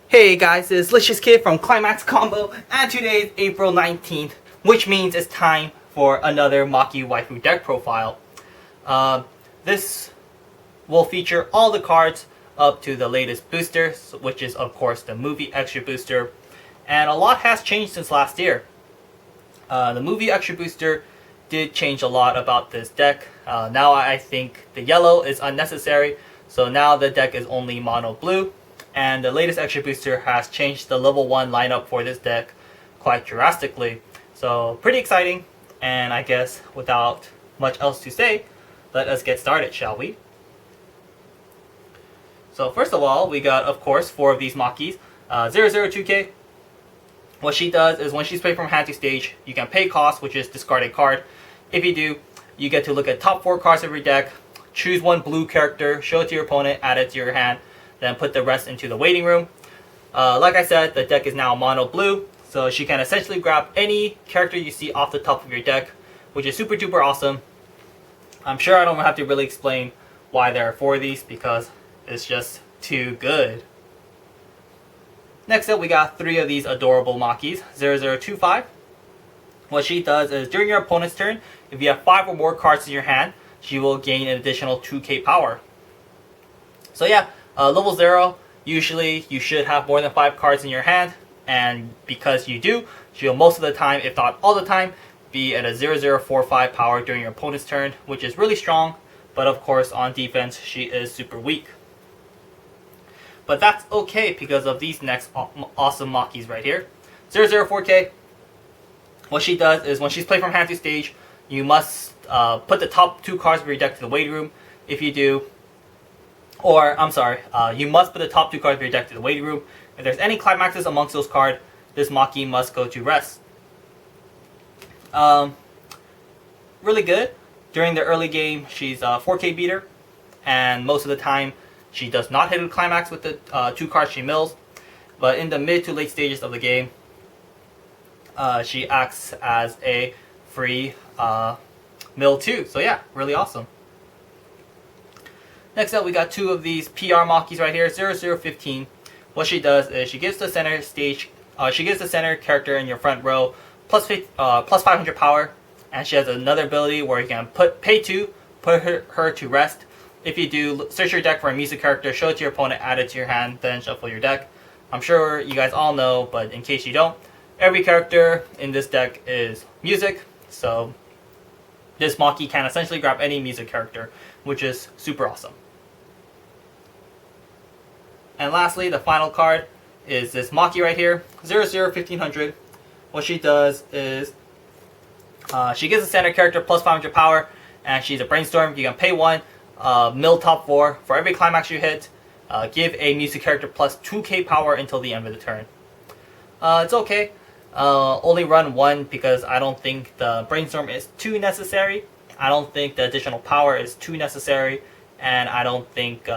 Hey guys, it's Licious Kid from ClimaxCombo, and today is April 19th, which means it's time for another Maki Waifu deck profile. This will feature all the cards up to the latest booster, which is of course the movie extra booster, and a lot has changed since last year. The movie extra booster did change a lot about this deck. Now I think the yellow is unnecessary, so now the deck is only mono blue. And the latest extra booster has changed the level 1 lineup for this deck quite drastically. So pretty exciting, and I guess without much else to say, let us get started, shall we? So first of all, we got, of course, 4 of these Makis. 002K, what she does is when she's played from hand to stage, you can pay cost, which is discard a card. If you do, you get to look at top 4 cards of your deck, choose one blue character, show it to your opponent, add it to your hand, then put the rest into the waiting room. Like I said, the deck is now mono blue, so she can essentially grab any character you see off the top of your deck, which is super duper awesome. I'm sure I don't have to really explain why there are 4 of these, because it's just too good. Next up, we got 3 of these adorable Makis. 0025. What she does is during your opponent's turn, if you have 5 or more cards in your hand, she will gain an additional 2k power. So yeah, level 0, usually you should have more than 5 cards in your hand, and because you do, she'll most of the time, if not all the time, be at a 0045 power during your opponent's turn, which is really strong, but of course on defense she is super weak. But that's okay because of these next awesome Makis right here. 004K, what she does is when she's played from hand to stage, you must put the top 2 cards of your deck to the waiting room. If you do, you must put the top 2 cards of your deck to the waiting room. If there's any Climaxes amongst those cards, this Maki must go to rest. Really good. During the early game, she's a 4k beater, and most of the time, she does not hit a Climax with the 2 cards she mills. But in the mid to late stages of the game, she acts as a free mill too. So yeah, really awesome. Next up, we got 2 of these PR Makis right here. 0015. What she does is she gives the center stage, she gives the center character in your front row plus 500 power, and she has another ability where you can pay 2, put her to rest. If you do, search your deck for a music character, show it to your opponent, add it to your hand, then shuffle your deck. I'm sure you guys all know, but in case you don't, every character in this deck is music, so this Maki can essentially grab any music character, which is super awesome. And lastly, the final card is this Maki right here, 001500. What she does is she gives the center character plus 500 power, and she's a brainstorm. You can pay 1, mill top 4. For every climax you hit, give a music character plus 2k power until the end of the turn. It's okay. Only run 1 because I don't think the brainstorm is too necessary. I don't think the additional power is too necessary, and I don't think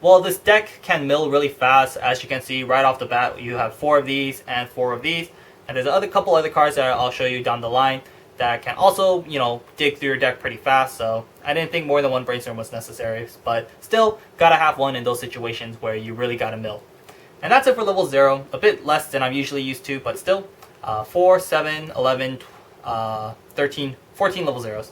well, this deck can mill really fast. As you can see right off the bat, you have 4 of these and 4 of these, and there's a couple other cards that I'll show you down the line that can also, you know, dig through your deck pretty fast. So I didn't think more than 1 brainstorm was necessary, but still gotta have 1 in those situations where you really gotta mill. And that's it for level 0, a bit less than I'm usually used to, but still 4, 7, 11, 13, 14 level 0s.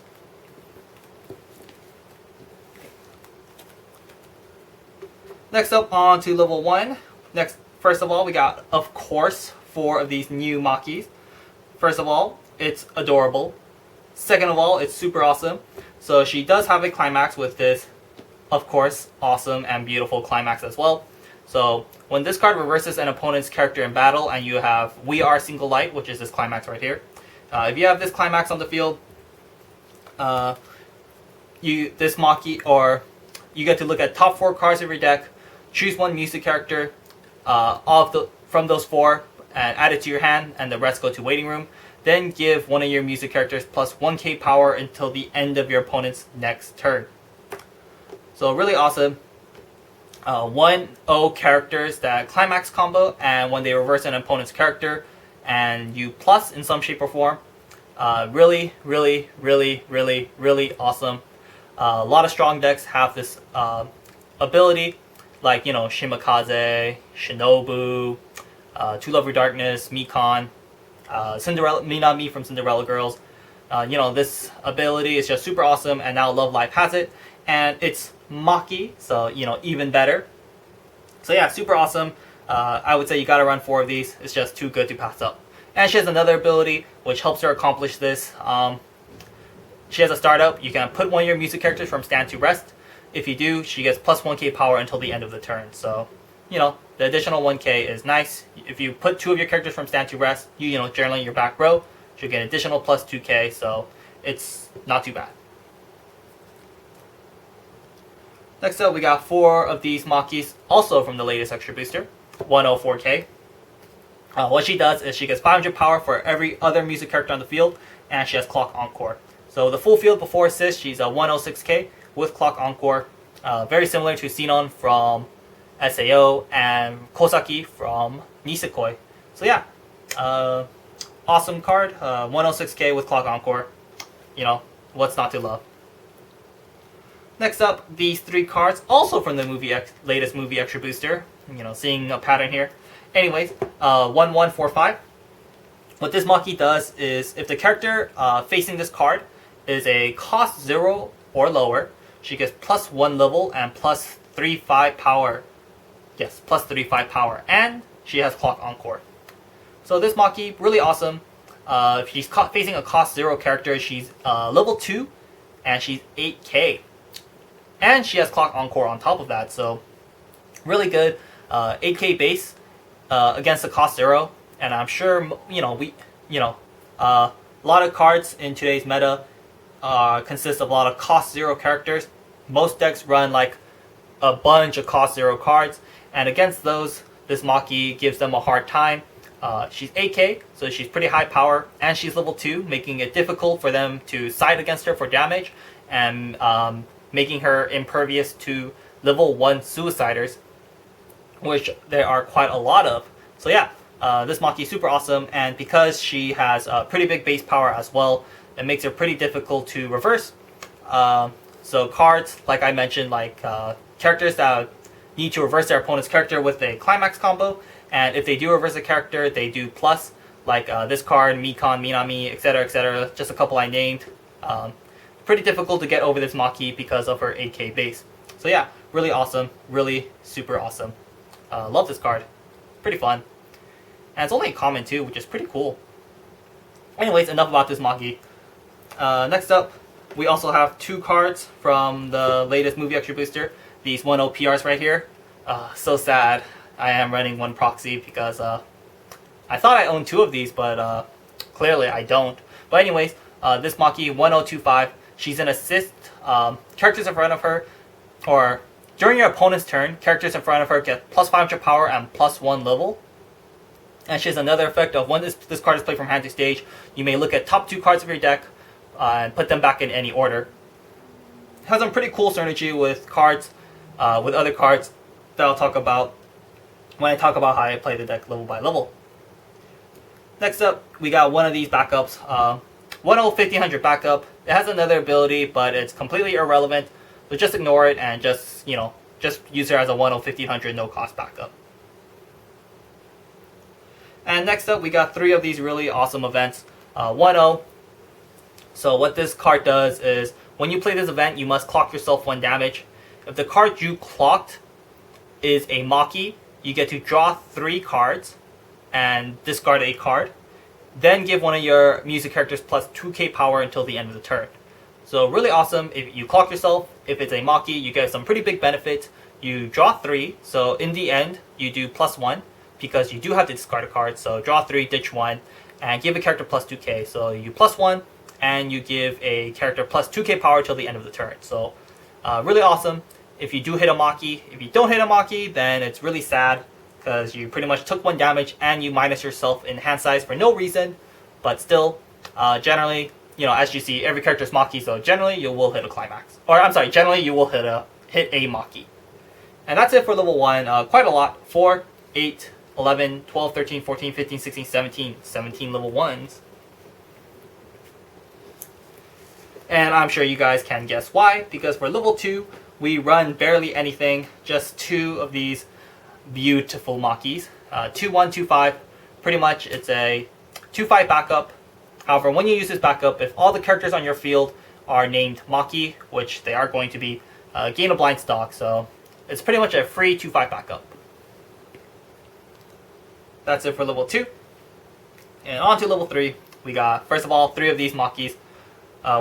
Next up, on to level 1. First of all, we got, of course, 4 of these new Makis. First of all, it's adorable. Second of all, it's super awesome. So she does have a Climax with this, of course, awesome and beautiful Climax as well. So when this card reverses an opponent's character in battle and you have We Are Single Light, which is this Climax right here. If you have this Climax on the field, you get to look at top 4 cards of your deck, choose 1 music character from those 4 and add it to your hand, and the rest go to waiting room. Then give 1 of your music characters plus 1k power until the end of your opponent's next turn. So really awesome. 1-0 characters that climax combo, and when they reverse an opponent's character and you plus in some shape or form, really awesome. A lot of strong decks have this ability. like, you know, Shimakaze, Shinobu, To Love Your Darkness, Mikan, Cinderella, Minami from Cinderella Girls. You know, this ability is just super awesome, and now Love Live has it, and it's Maki, so, you know, even better. So yeah, super awesome. I would say you gotta run 4 of these. It's just too good to pass up. And she has another ability which helps her accomplish this. She has a startup. You can put one of your music characters from stand to rest. If you do, she gets plus 1k power until the end of the turn. So, you know, the additional 1k is nice. If you put 2 of your characters from stand to rest, you know, generally your back row should get additional plus 2k, so it's not too bad. Next up, we got 4 of these Makis, also from the latest extra booster, 104k. What she does is she gets 500 power for every other music character on the field, and she has Clock Encore. So the full field before assist, she's a 106k with Clock Encore, very similar to Sinon from SAO and Kosaki from Nisekoi. So yeah, awesome card, 106k with Clock Encore. You know, what's not to love? Next up, these 3 cards, also from the latest movie extra booster. You know, seeing a pattern here. Anyways, 1145. What this Maki does is, if the character facing this card is a cost 0 or lower, she gets plus 1 level and plus 3/5 power. Yes, plus 3/5 power, and she has Clock Encore. So this Maki, really awesome. If she's facing a cost 0 character, she's level 2, and she's 8k. And she has Clock Encore on top of that, so really good. 8k base against the cost 0, and I'm sure, you know, a lot of cards in today's meta consist of a lot of cost 0 characters. Most decks run like a bunch of cost 0 cards, and against those, this Maki gives them a hard time. She's 8k, so she's pretty high power, and she's level 2, making it difficult for them to side against her for damage, and making her impervious to level 1 Suiciders, which there are quite a lot of. So yeah, this Maki is super awesome, and because she has pretty big base power as well, it makes her pretty difficult to reverse. So cards, like I mentioned, like characters that need to reverse their opponent's character with a Climax combo, and if they do reverse a character, they do plus, like this card, Mikan, Minami, etc., just a couple I named. Pretty difficult to get over this Maki because of her 8k base. So yeah, really awesome, really super awesome. Love this card, pretty fun. And it's only a common too, which is pretty cool. Anyways, enough about this Maki. Next up, we also have 2 cards from the latest movie extra booster. These 1/0 PRs right here. So sad. I am running 1 proxy because I thought I owned 2 of these, but clearly I don't. But anyways, this Maki 1025. She's an assist. Characters in front of her, or during your opponent's turn, characters in front of her get plus 500 power and plus 1 level. And she has another effect of when this card is played from hand to stage, you may look at top 2 cards of your deck and put them back in any order. It has some pretty cool synergy with cards, with other cards that I'll talk about when I talk about how I play the deck level by level. Next up, we got one of these backups. 1500 backup. It has another ability, but it's completely irrelevant. So just ignore it and just, you know, just use her as a 1500 no cost backup. And next up, we got 3 of these really awesome events. 1/0. So what this card does is, when you play this event, you must clock yourself 1 damage. If the card you clocked is a Maki, you get to draw 3 cards and discard a card. Then give one of your music characters plus 2k power until the end of the turn. So really awesome. If you clock yourself, if it's a Maki, you get some pretty big benefits. You draw 3, so in the end, you do plus 1, because you do have to discard a card. So draw 3, ditch 1, and give a character plus 2k. So you plus 1, and you give a character plus 2k power till the end of the turn. So really awesome. If you do hit a Maki. If you don't hit a Maki, then it's really sad, because you pretty much took 1 damage and you minus yourself in hand size for no reason. But still, generally, you know, as you see, every character is Maki, so generally you will hit a climax. Or I'm sorry, generally you will hit a Maki. And that's it for level 1. Quite a lot. 4, 8, 11, 12, 13, 14, 15, 16, 17. 17 level 1s. And I'm sure you guys can guess why, because for level 2, we run barely anything, just 2 of these beautiful Makis. 2-1, 2-5. Pretty much it's a 2-5 backup. However, when you use this backup, if all the characters on your field are named Maki, which they are going to be, gain a blind stock, so it's pretty much a free 2-5 backup. That's it for level 2. And on to level 3, we got, first of all, 3 of these Makis,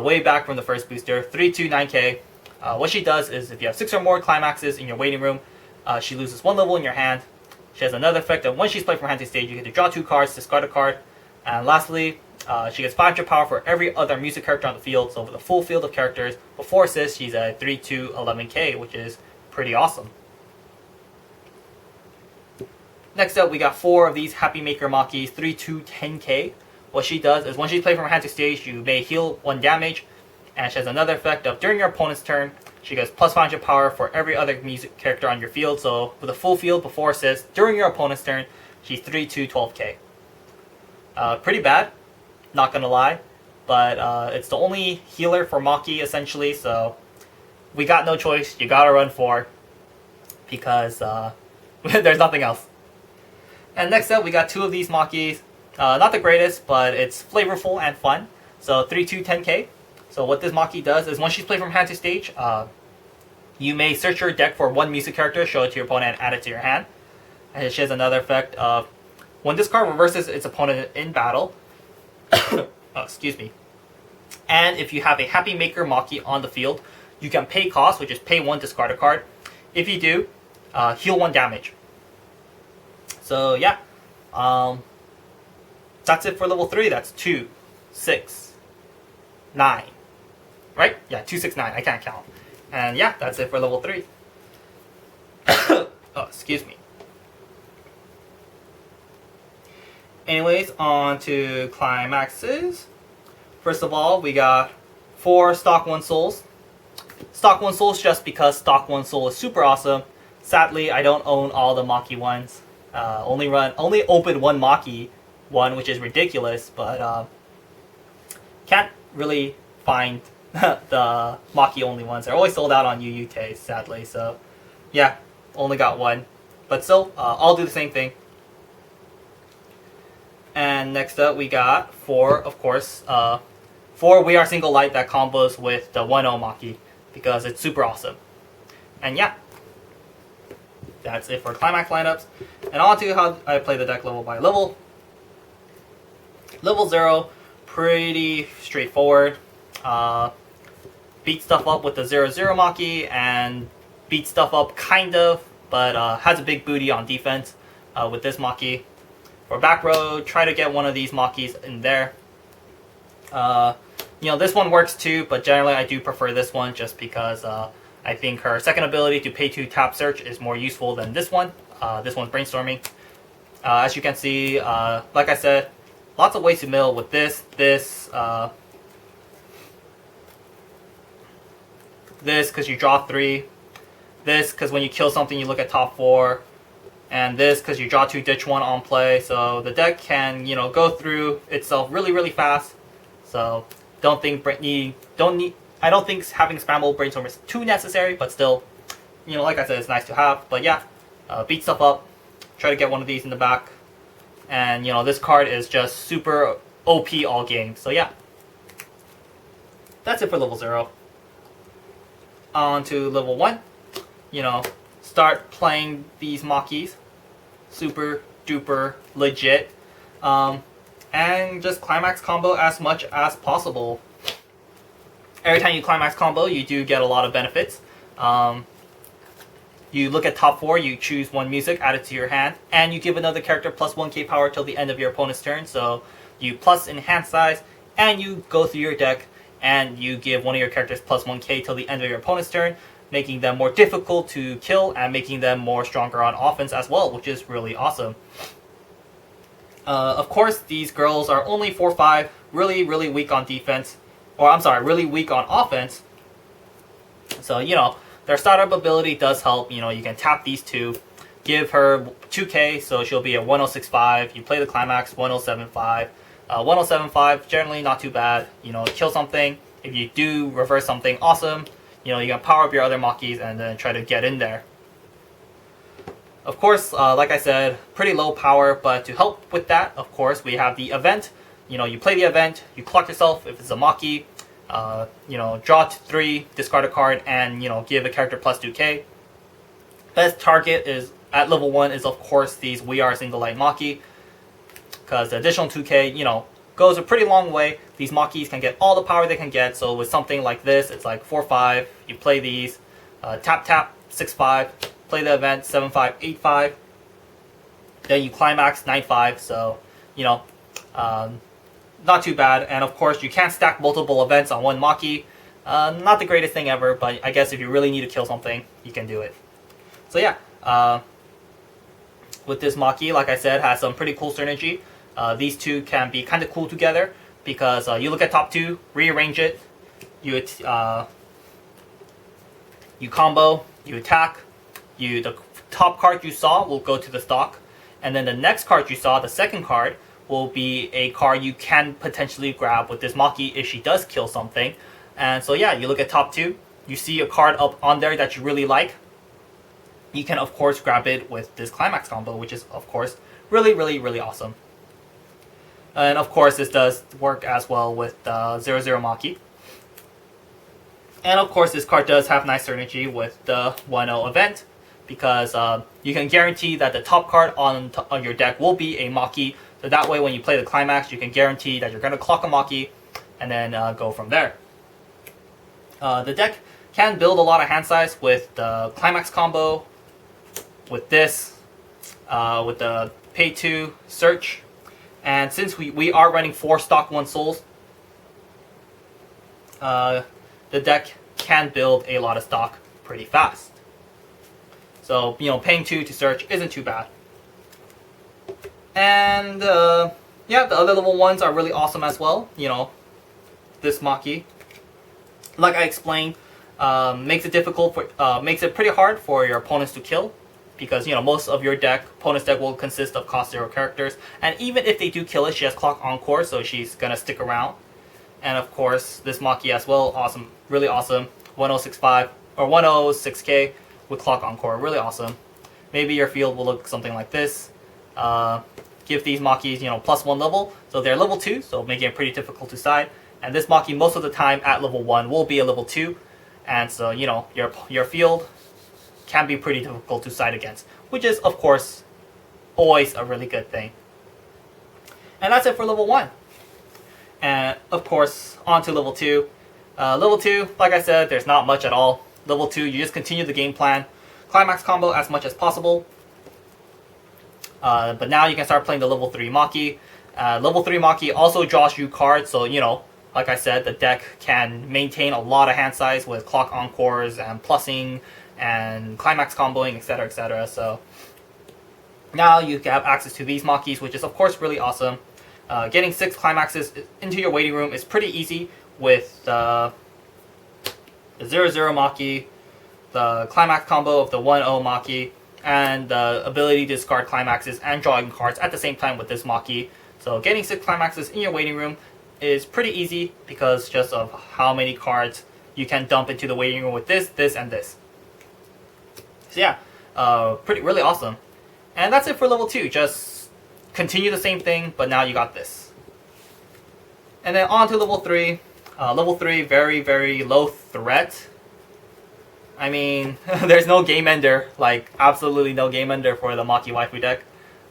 way back from the first booster, 329k. What she does is, if you have 6 or more Climaxes in your waiting room, she loses 1 level in your hand. She has another effect that when she's played from hand to stage, you get to draw 2 cards, discard a card. And lastly, she gets 500 power for every other music character on the field. So for the full field of characters, before assist, she's at 3-2-11k, which is pretty awesome. Next up, we got 4 of these Happy Maker Makis, 3-2-10k. What she does is, when she's played from hand to stage, you may heal 1 damage. And she has another effect of, during your opponent's turn, she gets plus 500 power for every other music character on your field. So with a full field before assist, during your opponent's turn, she's 3-2-12k. Pretty bad, not gonna lie, but it's the only healer for Maki essentially, so we got no choice. You gotta run 4 because there's nothing else. And next up, we got 2 of these Makis. Not the greatest, but it's flavorful and fun. So 3-2-10k. So what this Maki does is, when she's played from hand to stage, you may search your deck for 1 music character, show it to your opponent, and add it to your hand. And she has another effect of, when this card reverses its opponent in battle, oh, excuse me, and if you have a Happy Maker Maki on the field, you can pay cost, which is pay 1, discard a card. If you do, heal 1 damage. So yeah, that's it for level 3. That's 2, 6, 9. Right? Yeah, 2, 6, 9. I can't count. And yeah, that's it for level 3. Oh, excuse me. Anyways, on to Climaxes. First of all, we got 4 Stock 1 Souls. Stock 1 Souls just because Stock 1 Soul is super awesome. Sadly, I don't own all the Maki ones. Only opened 1 Maki one, which is ridiculous, but can't really find the Maki only ones. They're always sold out on UUK, sadly, so yeah, only got 1. But still, I'll do the same thing. And next up, we got 4, of course, 4 We Are Single Light that combos with the 1-0 Maki, because it's super awesome. And yeah, that's it for Climax lineups. And on to how I play the deck level by level. Level 0, pretty straightforward. Beat stuff up with the 0-0 Maki, and beat stuff up kind of, but has a big booty on defense with this Maki. For back row, try to get 1 of these Makis in there. You know, this one works too, but generally I do prefer this one just because I think her second ability to pay 2 tap search is more useful than this one. This one's brainstorming. As you can see, like I said, lots of ways to mill with this, this because you draw 3, this because when you kill something you look at top 4, and this because you draw 2, ditch 1 on play. So the deck can, you know, go through itself really, really fast. So I don't think having spammable brainstorm is too necessary, but still, you know, like I said, it's nice to have. But yeah, beat stuff up, try to get 1 of these in the back, and you know, this card is just super OP all game. So yeah, that's it for level 0. On to level 1. You know, start playing these Makis, super duper legit, and just climax combo as much as possible. Every time you climax combo, you do get a lot of benefits. You look at top 4, you choose 1 music, add it to your hand, and you give another character plus 1k power till the end of your opponent's turn. So you plus enhance size, and you go through your deck, and you give 1 of your characters plus 1k till the end of your opponent's turn, making them more difficult to kill and making them more stronger on offense as well, which is really awesome. Of course, these girls are only 4-5, really, really weak on defense. Or, I'm sorry, really weak on offense. So, you know, their startup ability does help. You know, you can tap these 2, give her 2k, so she'll be a 1065. You play the climax, 1075. 1075, generally not too bad. You know, kill something. If you do reverse something, awesome. You know, you can power up your other Makis and then try to get in there. Of course, like I said, pretty low power, but to help with that, of course, we have the event. You know, you play the event, you clock yourself if it's a Maki, you know, draw 3, discard a card, and, you know, give a character plus 2k. Best target is, at level 1, is of course these We Are Single Light Maki, because the additional 2k, you know, goes a pretty long way. These Makis can get all the power they can get, so with something like this, it's like 4-5, you play these, tap tap, 6-5, play the event, 7-5, 8-5, then you climax, 9-5, so, you know, not too bad. And of course, you can't stack multiple events on one Maki. Not the greatest thing ever, but I guess if you really need to kill something, you can do it. So yeah, with this Maki, like I said, has some pretty cool synergy. These two can be kind of cool together, because you look at top 2, rearrange it, you combo, you attack, the top card you saw will go to the stock, and then the next card you saw, the second card, will be a card you can potentially grab with this Maki if she does kill something. And so yeah, you look at top 2, you see a card up on there that you really like, you can of course grab it with this Climax combo, which is of course really, really, really awesome. And of course this does work as well with 0-0 Maki. And of course this card does have nice synergy with the 1-0 event, because you can guarantee that the top card on your deck will be a Maki. So that way when you play the Climax, you can guarantee that you're going to clock a Maki and then go from there. The deck can build a lot of hand size with the Climax combo, with this, with the pay 2 search. And since we are running 4 stock 1 souls, the deck can build a lot of stock pretty fast. So, you know, paying 2 to search isn't too bad. And yeah, the other level 1s are really awesome as well. You know, this Maki, like I explained, makes it difficult for makes it pretty hard for your opponents to kill, because you know most of your opponent's deck will consist of cost 0 characters, and even if they do kill it, she has clock encore, so she's gonna stick around. And of course, this Maki as well, awesome, really awesome. 1065 or 106k with clock encore, really awesome. Maybe your field will look something like this. Give these Makis, you know, +1 level, so they're level 2, so making it pretty difficult to side. And this Maki most of the time at level 1 will be a level 2, and so you know your field can be pretty difficult to side against, which is of course always a really good thing. And that's it for level 1. And of course on to level 2. Level 2, like I said, there's not much at all. Level 2, you just continue the game plan, Climax combo as much as possible. But now you can start playing the level 3 Maki. Level 3 Maki also draws you cards, so you know, like I said, the deck can maintain a lot of hand size with clock encores and plussing and climax comboing, etc, etc. So now you have access to these Makis, which is of course really awesome. Getting 6 climaxes into your waiting room is pretty easy with the 0-0 Maki, the climax combo of the 1-0 Maki, and the ability to discard climaxes and drawing cards at the same time with this Maki. So getting 6 climaxes in your waiting room is pretty easy because just of how many cards you can dump into the waiting room with this, this, and this. So yeah, really awesome. And that's it for level 2. Just continue the same thing, but now you got this. And then on to level 3. Level 3, very, very low threat. I mean, there's no game ender, like absolutely no game ender for the Maki Waifu deck.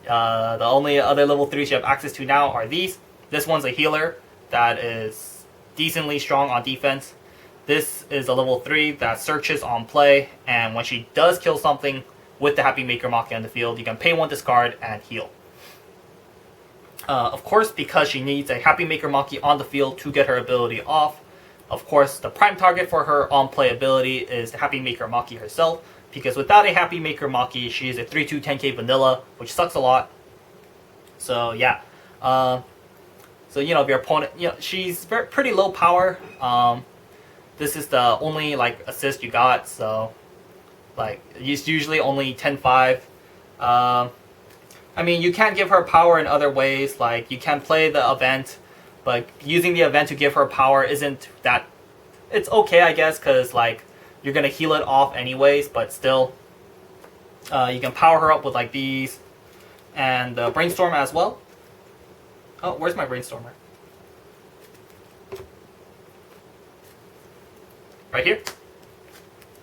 The only other level 3s you have access to now are these. This one's a healer that is decently strong on defense. This is a level 3 that searches on play, and when she does kill something with the Happy Maker Maki on the field, you can pay 1 discard and heal. Of course, because she needs a Happy Maker Maki on the field to get her ability off, of course, the prime target for her on-play ability is the Happy Maker Maki herself, because without a Happy Maker Maki, she is a 3-2 10k vanilla, which sucks a lot. So yeah, so you know, if your opponent, you know, she's pretty low power. This is the only like assist you got, so like it's usually only 10-5. I mean, you can give her power in other ways, like you can play the event, but using the event to give her power isn't that... It's okay, I guess, because like you're gonna heal it off anyways, but still, you can power her up with like these, and Brainstorm as well. Oh, where's my Brainstormer? Right here.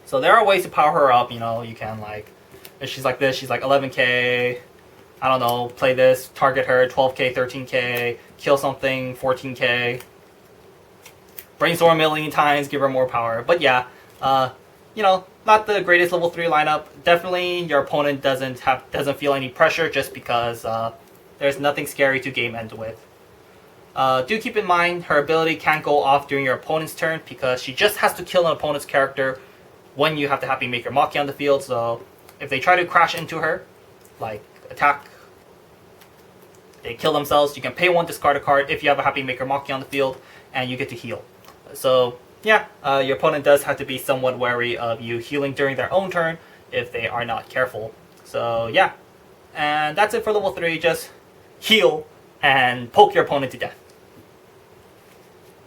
So there are ways to power her up, you know, you can like, if she's like this, she's like 11k, I don't know, play this, target her, 12k, 13k, kill something, 14k, Brainstorm a million times, give her more power. But yeah, you know, not the greatest level 3 lineup. Definitely your opponent doesn't feel any pressure just because there's nothing scary to game end with. Do keep in mind her ability can't go off during your opponent's turn because she just has to kill an opponent's character when you have the Happy Maker Maki on the field. So if they try to crash into her, like attack, they kill themselves, you can pay 1, discard a card if you have a Happy Maker Maki on the field, and you get to heal. So yeah, your opponent does have to be somewhat wary of you healing during their own turn if they are not careful. So yeah, and that's it for level 3, just heal and poke your opponent to death.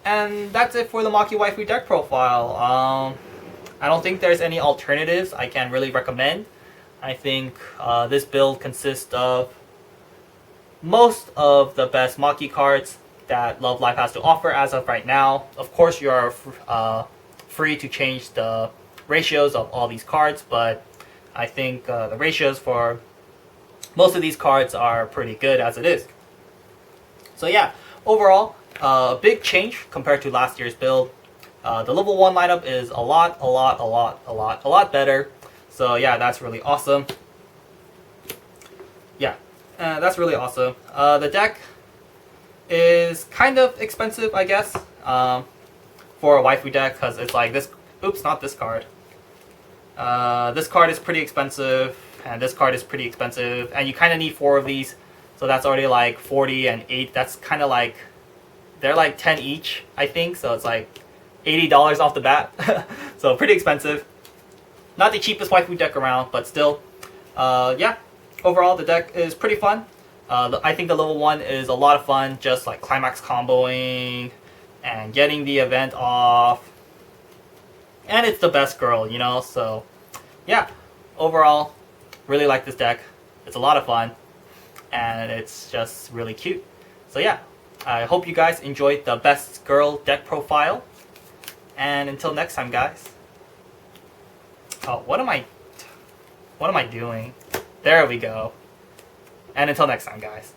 And that's it for the Maki Waifu deck profile. I don't think there's any alternatives I can really recommend. I think this build consists of most of the best Maki cards that Love Live has to offer as of right now. Of course, you are free to change the ratios of all these cards, but I think the ratios for most of these cards are pretty good as it is. So yeah, overall, a big change compared to last year's build. The level 1 lineup is a lot better. So yeah, that's really awesome. Yeah, that's really awesome. The deck is kind of expensive, I guess, for a waifu deck, because it's like this. Oops, not this card. This card is pretty expensive, and this card is pretty expensive, and you kind of need 4 of these. So that's already like 40 and 8. That's kind of like, they're like 10 each, I think. So it's like $80 off the bat. So pretty expensive. Not the cheapest waifu deck around, but still. Yeah, overall the deck is pretty fun. I think the level 1 is a lot of fun, just like climax comboing and getting the event off. And it's the best girl, you know, so yeah. Overall, really like this deck. It's a lot of fun, and it's just really cute. So yeah, I hope you guys enjoyed the best girl deck profile. And until next time, guys. Oh, what am I doing? There we go. And until next time, guys.